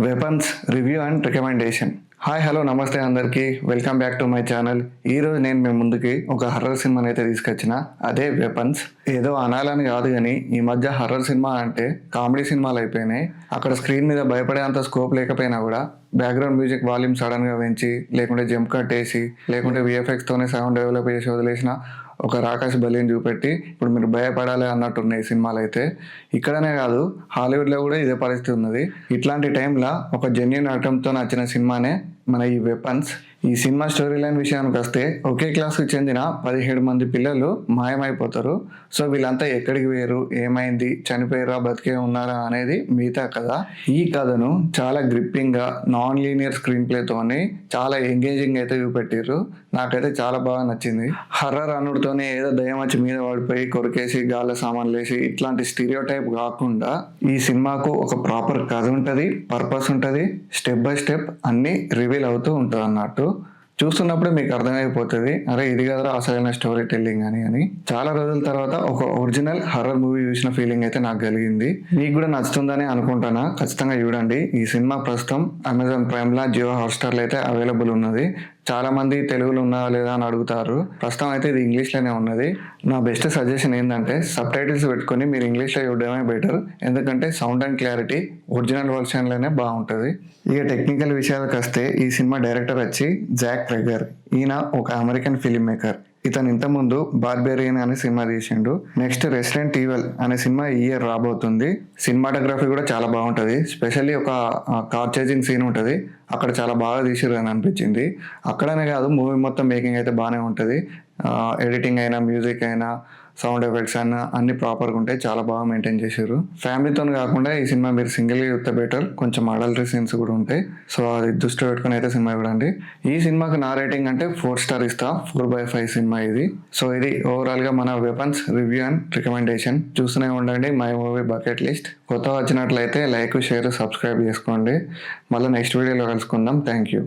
Weapons review and recommendation. Hi hello నమస్తే అందరికీ, welcome back to my channel. ఈరోజు నేను మీ ముందుకి ఒక హర్రర్ సినిమాని అయితే తీసుకొచ్చిన, అదే వెపన్స్. ఏదో అనాలని కాదు కానీ ఈ మధ్య హర్రర్ సినిమా అంటే కామెడీ సినిమాలు అయిపోయినాయి. అక్కడ స్క్రీన్ మీద భయపడేంత స్కోప్ లేకపోయినా కూడా బ్యాక్గ్రౌండ్ మ్యూజిక్ వాల్యూమ్ సడన్గా పెంచి, లేకుంటే జంప్ కట్ వేసి, లేకుంటే విఎఫ్ఎక్స్తోనే సౌండ్ డెవలప్ చేసి వదిలేసిన ఒక రాకాష్ బలిని చూపెట్టి ఇప్పుడు మీరు భయపడాలి అన్నట్టున్నాయి సినిమాలు అయితే. ఇక్కడనే కాదు, హాలీవుడ్లో కూడా ఇదే పరిస్థితి ఉన్నది. ఇట్లాంటి టైంలో ఒక జెన్యున్ అటెంప్ట్తో నచ్చిన సినిమానే మన ఈ వెపన్స్. ఈ సినిమా స్టోరీ లైన్ విషయానికి వస్తే, ఒకే క్లాస్కి చెందిన 17 మంది పిల్లలు మాయమైపోతారు. సో వీళ్ళంతా ఎక్కడికి వేరు, ఏమైంది, చనిపోయారా, బతికే ఉన్నారా అనేది మిగతా కథ. ఈ కథను చాలా గ్రిప్పింగ్గా నాన్ లీనియర్ స్క్రీన్ ప్లేతోని చాలా ఎంగేజింగ్ అయితే చూపెట్టారు. నాకైతే చాలా బాగా నచ్చింది. హర్రర్ అనుడితోనే ఏదో దయ్యం వచ్చి మీద పడిపోయి కొరికేసి గాళ్ళ సామాన్లు వేసి ఇట్లాంటి స్టీరియో టైప్ కాకుండా ఈ సినిమాకు ఒక ప్రాపర్ కథ ఉంటుంది, పర్పస్ ఉంటుంది, స్టెప్ బై స్టెప్ అన్నీ రివీల్ అవుతూ ఉంటుంది అన్నట్టు. చూస్తున్నప్పుడే మీకు అర్థమైపోతుంది, అరే ఇది కదరా అసలైన స్టోరీ టెల్లింగ్ అని. చాలా రోజుల తర్వాత ఒక ఒరిజినల్ హర్రర్ మూవీ చూసిన ఫీలింగ్ అయితే నాకు కలిగింది. మీకు కూడా నచ్చుతుందని అనుకుంటానా? ఖచ్చితంగా చూడండి. ఈ సినిమా ప్రస్తుతం అమెజాన్ ప్రైమ్లో, జియో హాట్స్టార్లో అయితే అవైలబుల్ ఉన్నది. చాలా మంది తెలుగులో ఉన్నా లేదా అని అడుగుతారు. ప్రస్తుతం అయితే ఇది ఇంగ్లీష్లోనే ఉన్నది. నా బెస్ట్ సజెషన్ ఏంటంటే సబ్ టైటిల్స్ పెట్టుకొని మీరు ఇంగ్లీష్లో చూడడమే బెటర్. ఎందుకంటే సౌండ్ అండ్ క్లారిటీ ఒరిజినల్ వర్షన్లోనే బాగుంటుంది. ఇక టెక్నికల్ విషయాలకు వస్తే, ఈ సినిమా డైరెక్టర్ వచ్చి జాక్ ట్రెగర్. ఈయన ఒక అమెరికన్ ఫిలిం మేకర్. ఇతను ఇంతకుముందు బార్బేరియన్ అనే సినిమా తీసిండు. నెక్స్ట్ రెసిడెంట్ ఈవెల్ అనే సినిమా ఈ ఇయర్ రాబోతుంది. సినిమాటోగ్రఫీ కూడా చాలా బాగుంటుంది. స్పెషల్లీ ఒక కార్ చేజింగ్ సీన్ ఉంటుంది, అక్కడ చాలా బాగా తీసిర్రు అని అనిపించింది. అక్కడనే కాదు, మూవీ మొత్తం మేకింగ్ అయితే బాగానే ఉంటుంది. ఎడిటింగ్ అయినా, మ్యూజిక్ అయినా, సౌండ్ ఎఫెక్ట్స్ అయినా అన్ని ప్రాపర్గా ఉంటాయి. చాలా బాగా మెయింటైన్ చేశారు. ఫ్యామిలీతో కాకుండా ఈ సినిమా మీరు సింగిల్గా చూస్తే బెటర్. కొంచెం అడల్టరీ సీన్స్ కూడా ఉంటాయి. సో అది దృష్టిలో పెట్టుకుని అయితే సినిమా చూడండి. ఈ సినిమాకి నా రేటింగ్ అంటే 4 స్టార్ ఇస్తా. 4/5 సినిమా ఇది. సో ఇది ఓవరాల్గా మన వెపన్స్ రివ్యూ అండ్ రికమెండేషన్. చూస్తూనే ఉండండి మై మూవీ బకెట్ లిస్ట్. కొత్త వచ్చినట్లయితే లైక్, షేర్, సబ్స్క్రైబ్ చేసుకోండి. మళ్ళీ నెక్స్ట్ వీడియోలో కలుసుకుందాం. Thank you.